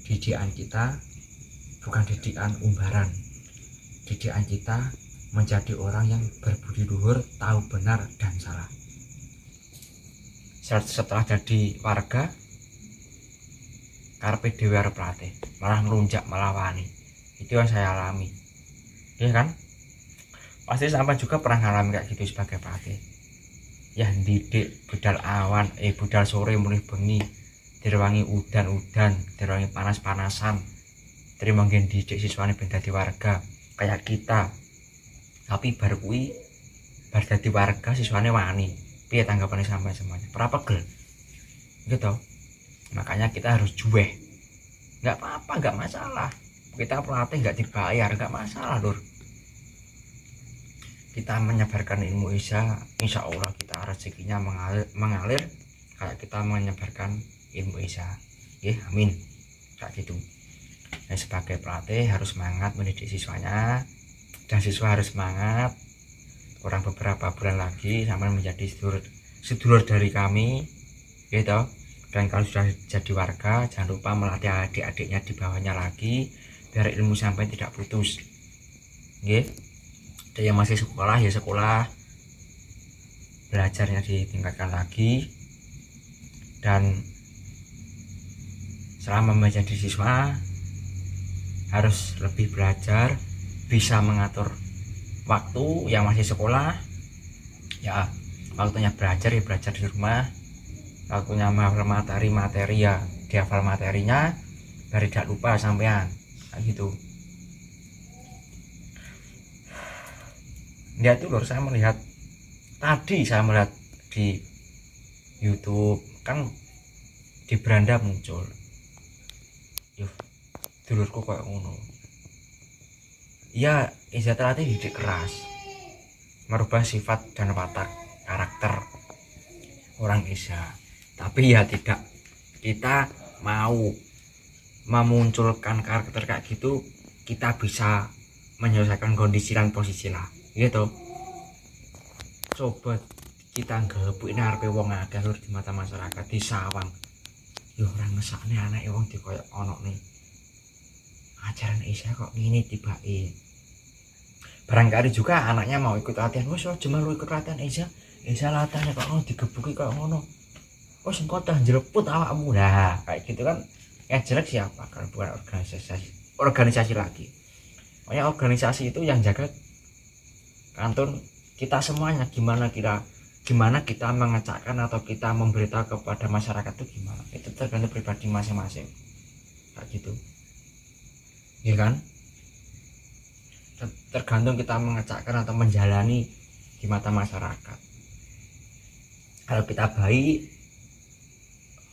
didikan kita bukan didikan umbaran. Didikan kita menjadi orang yang berbudi luhur, tahu benar dan salah. Setelah jadi warga, karepe dhewe arep latih, malah ngelunjak, malah wani. Itu yang saya alami. Iya kan? Pasti sampai juga pernah ngalamin kayak gitu sebagai pelatih. Ya didik budal awan, budal sore mulih bengi, direwangi udan-udan, direwangi panas-panasan. Terima ngen didik siswane ben dadi warga kayak kita. Tapi bar kuwi bar dadi warga siswane wani. Piye tanggapannya sampai semuanya? Pegel. Gitu. Makanya kita harus juweh. Nggak apa-apa, nggak masalah. Kita pelatih nggak dibayar, nggak masalah lur. Kita menyebarkan ilmu insya Allah kita rezekinya mengalir kayak kita menyebarkan ilmu insya. Ya, amin. Kayak gitu. Nah, sebagai pelatih harus semangat mendidik siswanya, dan siswa harus semangat. Kurang beberapa bulan lagi sampai menjadi sedulur dari kami, gitu. Dan kalau sudah jadi warga, jangan lupa melatih adik-adiknya di bawahnya lagi biar ilmu sampai tidak putus. Gitu. Dan yang masih sekolah ya sekolah, belajarnya ditingkatkan lagi. Dan selama menjadi siswa harus lebih belajar, bisa mengatur waktu. Yang masih sekolah ya waktunya belajar ya belajar di rumah, waktunya menghafal materi ya dihafal materinya biar tidak lupa sampean kayak gitu. Ya tuh lur, saya melihat di YouTube kan di beranda muncul, yuh dulurku kayak ngono. Ya, Iza terlatih didik keras, merubah sifat dan watak karakter orang Iza. Tapi ya tidak, kita mau memunculkan karakter kayak gitu, kita bisa menyelesaikan kondisi dan posisi lah, gitu. Coba kita ngelepuin arepe wong akeh lur di mata masyarakat di sawang. Yo ora ngesakne anake wong dikoyok ono nih. Ajaran Isya kok ngene tibake. Barangkali juga anaknya mau ikut latihan, wes aja melu ikut latihan Isya latihannya kok ngono digebuki kok ngono. Wes engko tah njreput awakmu. Nah, kayak gitu kan yang jelek siapa kalau bukan organisasi lagi. Pokoknya organisasi itu yang jaga kantun kita semuanya. Gimana kita mengecakkan atau kita memberitahu kepada masyarakat itu gimana, itu tergantung pribadi masing-masing kayak gitu ya kan. Tergantung kita mengecakkan atau menjalani di mata masyarakat. Kalau kita baik,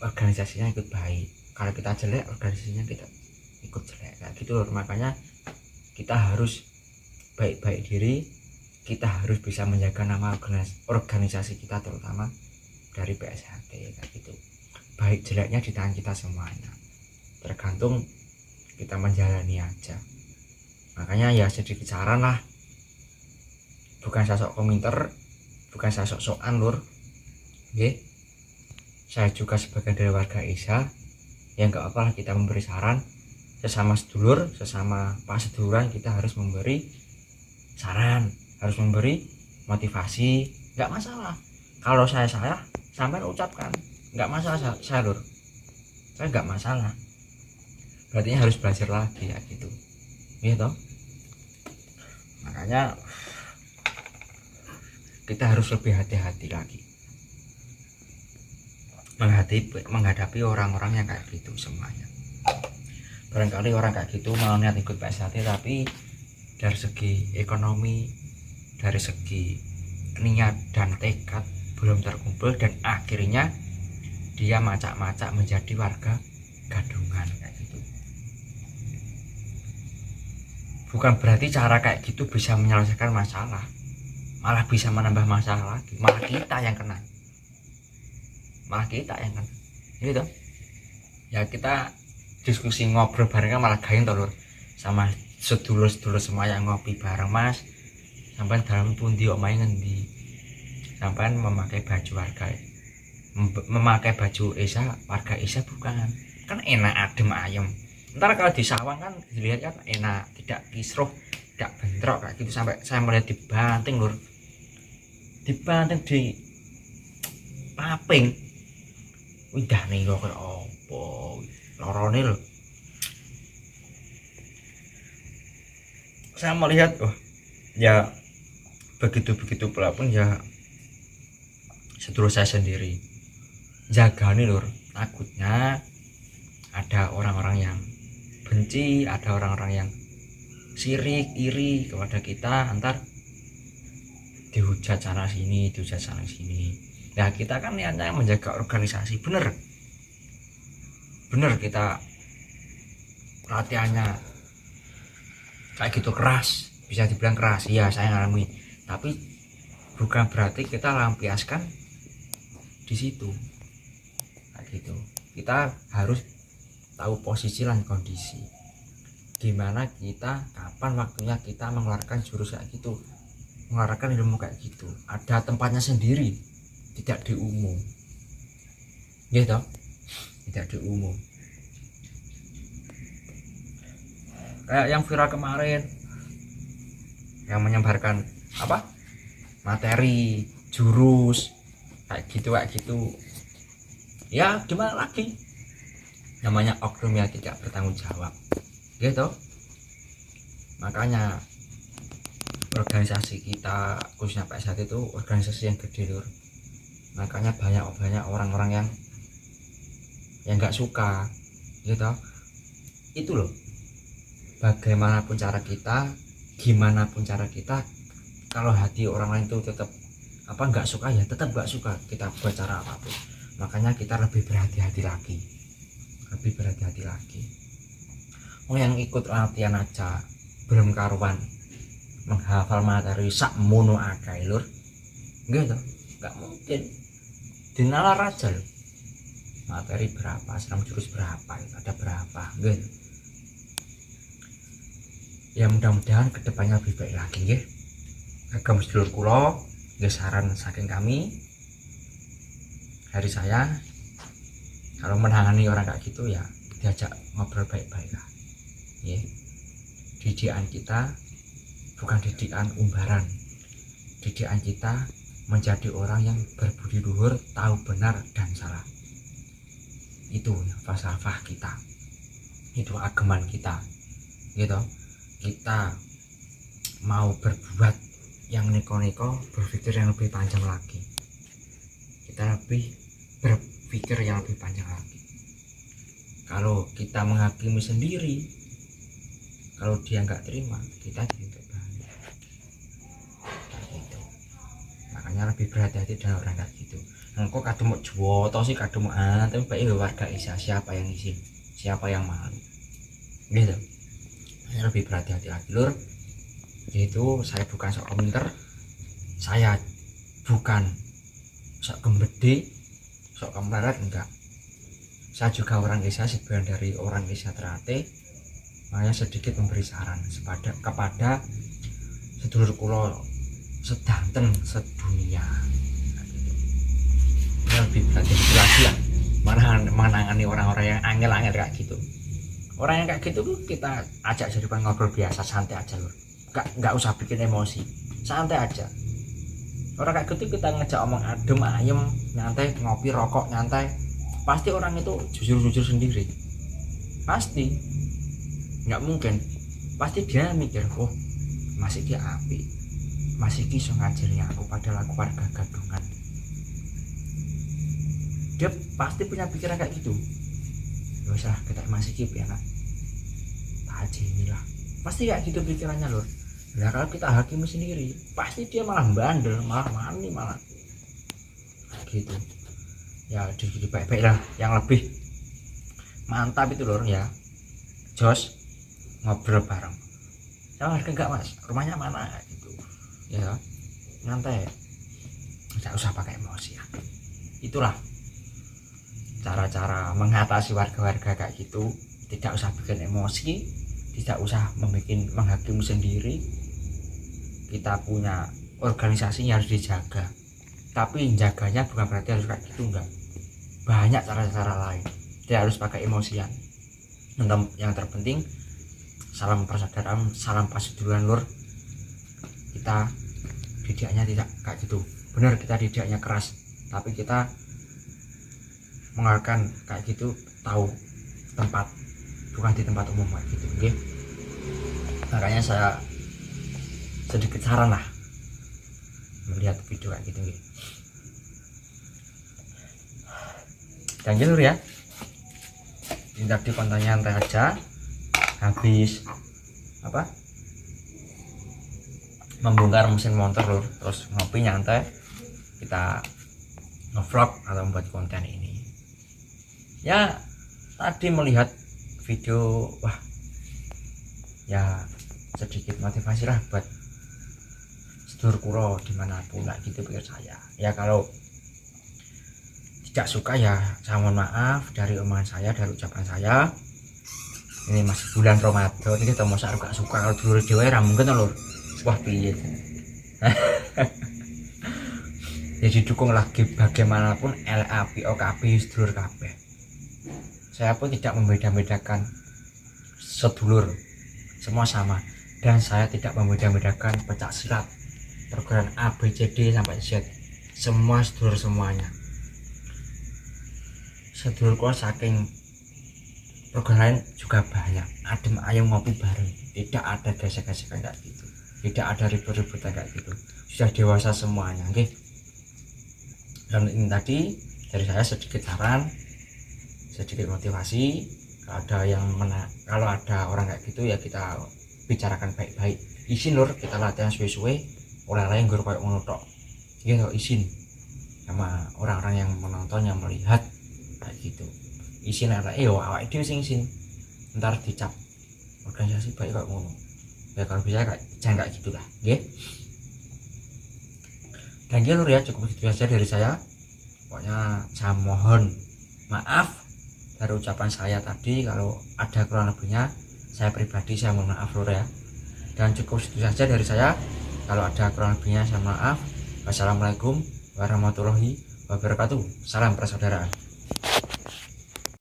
organisasinya ikut baik. Kalau kita jelek, organisasinya kita ikut jelek kayak gitu loh. Makanya kita harus baik-baik diri, kita harus bisa menjaga nama organisasi kita, terutama dari PSHT kayak gitu. Baik jeleknya di tangan kita semuanya, tergantung kita menjalani aja. Makanya ya sedikit saran lah, bukan sosok komentar, bukan sosok sokan lur. Oke, saya juga sebagai dari warga Isya, ya nggak apa-apa lah kita memberi saran. Sesama sedulur, sesama paseduluran kita harus memberi saran, harus memberi motivasi, nggak masalah. Kalau saya salah, sampai ucapkan, nggak masalah saya lur, saya nggak masalah. Berarti harus belajar lagi ya gitu, gitu. Makanya kita harus lebih hati-hati lagi menghadapi orang-orang yang kayak gitu semuanya. Barangkali orang kayak gitu mau niat ikut PSHT, tapi dari segi ekonomi, dari segi niat dan tekad belum terkumpul, dan akhirnya dia macak-macak menjadi warga gadungan kayak gitu. Bukan berarti cara kayak gitu bisa menyelesaikan masalah, malah bisa menambah masalah lagi, malah kita yang kena gitu ya. Kita diskusi ngobrol bareng malah garing lur, sama sedulur-sedulur semua yang ngopi bareng. Mas, sampai dalam pundi omahe ngendi, sampai memakai baju warga, memakai baju Isya, warga Isya bukan kan enak adem ayem. Ntar kalau di sawang kan dilihat kan enak, tidak kisruh, tidak bentrok kayak gitu. Sampai saya melihat dibanting lur, dibanting di paping, udah nih kok kayak opo lorone lho. Saya melihat ya begitu pula pun ya sedulur saya sendiri jaga nih lur. Takutnya ada orang-orang yang benci, ada orang-orang yang sirik, iri kepada kita, antar dihujat sana sini, dihujat sana sini. Nah kita kan niatnya menjaga organisasi, bener kita latihannya kayak gitu keras, bisa dibilang keras, iya saya ngalami, tapi bukan berarti kita lampiaskan di situ kayak gitu. Kita harus tahu posisi dan kondisi, gimana kita, kapan waktunya kita mengeluarkan jurus kayak gitu, mengeluarkan ilmu kayak gitu. Ada tempatnya sendiri, tidak di umum gitu, tidak di umum. Kayak yang viral kemarin yang menyebarkan apa materi jurus kayak gitu ya, gimana lagi, namanya oknum yang tidak bertanggung jawab gitu. Makanya organisasi kita khususnya PS1 itu organisasi yang gede lur. Makanya banyak orang-orang yang nggak suka gitu. Itu loh, bagaimanapun cara kita, gimana pun cara kita, kalau hati orang lain itu tetap nggak suka, ya tetap nggak suka kita buat cara apapun. Makanya kita lebih berhati-hati lagi. Yang ikut latihan aja belum karuan menghafal materi sak mono akeh lur, gitu nggak mungkin. Dinalar aja loh, materi berapa, serang jurus berapa, ada berapa gitu. Ya mudah-mudahan kedepannya lebih baik lagi ya. Agam sedulur kulo, saran saking kami dari saya, kalau menangani orang kayak gitu ya diajak ngobrol baik-baik lah ya. Didikan kita bukan didikan umbaran, didikan kita menjadi orang yang berbudi luhur, tahu benar dan salah. Itu falsafah kita, itu ageman kita gitu. Kita mau berbuat yang neko-neko, berpikir yang lebih panjang lagi. Kita lebih berpikir yang lebih panjang lagi. Kalau kita menghakimi sendiri, kalau dia nggak terima, kita jadi berbahaya gitu. Makanya lebih berhati-hati dengan orang kayak gitu. Engkau kadung mau juwoto sih, kadung mau tapi baik warga Isa, siapa yang izin, siapa yang malu gitu. Lebih berhati-hati lagi lur. Yaitu saya bukan sok komentar, saya bukan sok gembede, sok kemlarat, enggak. Saya juga orang desa, sebagian dari orang desa Ternate. Makanya sedikit memberi saran kepada sedulur kulo sedanten sedunia. Lebih berhati-hati lagi lah menangani orang-orang yang angel-angel kayak gitu. Orang yang kayak gitu tuh kita ajak jadi ngobrol biasa, santai aja lur. Nggak usah bikin emosi, santai aja. Orang kayak gitu kita ngejak omong adem ayem, nyantai, ngopi rokok nyantai, pasti orang itu jujur sendiri, pasti. Nggak mungkin, pasti dia mikir, oh masih dia api, masih bisa ngajarin aku padahal aku warga gadungan. Dia pasti punya pikiran kayak gitu. Gak usah kita masih kip ya kan, aja inilah, pasti kayak gitu pikirannya lur. Nah kalau kita hakimi sendiri, pasti dia malah bandel, malah mani, malah gitu ya. Jadi baik-baik lah, yang lebih mantap itu lur ya, jos ngobrol bareng. Sama harga enggak mas, rumahnya mana gitu ya, nyantai, nggak usah pakai emosi ya. Itulah cara-cara mengatasi warga-warga kayak gitu. Tidak usah bikin emosi, tidak usah menghakimi sendiri. Kita punya organisasi yang harus dijaga, tapi jaganya bukan berarti harus kayak gitu, enggak. Banyak cara-cara lain, tidak harus pakai emosian yang terpenting salam persaudaraan, salam paseduluran lur. Kita didiknya tidak kayak gitu, benar kita didiknya keras, tapi kita mengalahkan kayak gitu tahu tempat, bukan di tempat umum kayak gitu. Oke, makanya saya sedikit saran lah melihat video kayak gitu. Dan lur ya, ini tadi kontennya nyantai aja, habis apa membongkar mesin motor lur, terus ngopi nyantai, kita ngevlog atau membuat konten ini ya. Tadi melihat video, wah ya sedikit motivasi lah buat sedulur kuro dimanapun lah gitu pikir saya ya. Kalau tidak suka ya saya mohon maaf dari omongan saya, dari ucapan saya. Ini masih bulan Ramadan ini kita mau gak suka kalau dulur dewa ya mungkin lur, wah piye. Jadi dukung lagi bagaimanapun LAP OKP sedulur kabeh. Saya pun tidak membeda-bedakan sedulur, semua sama, dan saya tidak membeda-bedakan pencak silat perguruan A B C D sampai Z, semua sedulur semuanya. Sedulurku saking perguruan lain juga banyak, adem ayam ngopi bareng, tidak ada gesek-gesekan kayak gitu, tidak ada ribut-ribut kayak gitu, sudah dewasa semuanya. Oke, dan ini tadi dari saya sedikit saran, sedikit motivasi. Kalau ada orang kayak gitu ya kita bicarakan baik-baik, izin lur, kita latihan suwe-suwe oleh lain gue kayak ngono tok gitu, izin sama orang-orang yang menonton, yang melihat kayak gitu, izin lah awak dhewe sing izin, ntar dicap organisasi baik kayak ngono ya. Kalau bisa jangan kayak gitulah nggih. Dan lur ya, cukup itu saja dari saya. Pokoknya saya mohon maaf dari ucapan saya tadi, kalau ada kurang lebihnya saya pribadi saya mohon maaf lur ya. Dan cukup itu saja dari saya, kalau ada kurang lebihnya saya mohon maaf. Wassalamualaikum warahmatullahi wabarakatuh. Salam persaudaraan.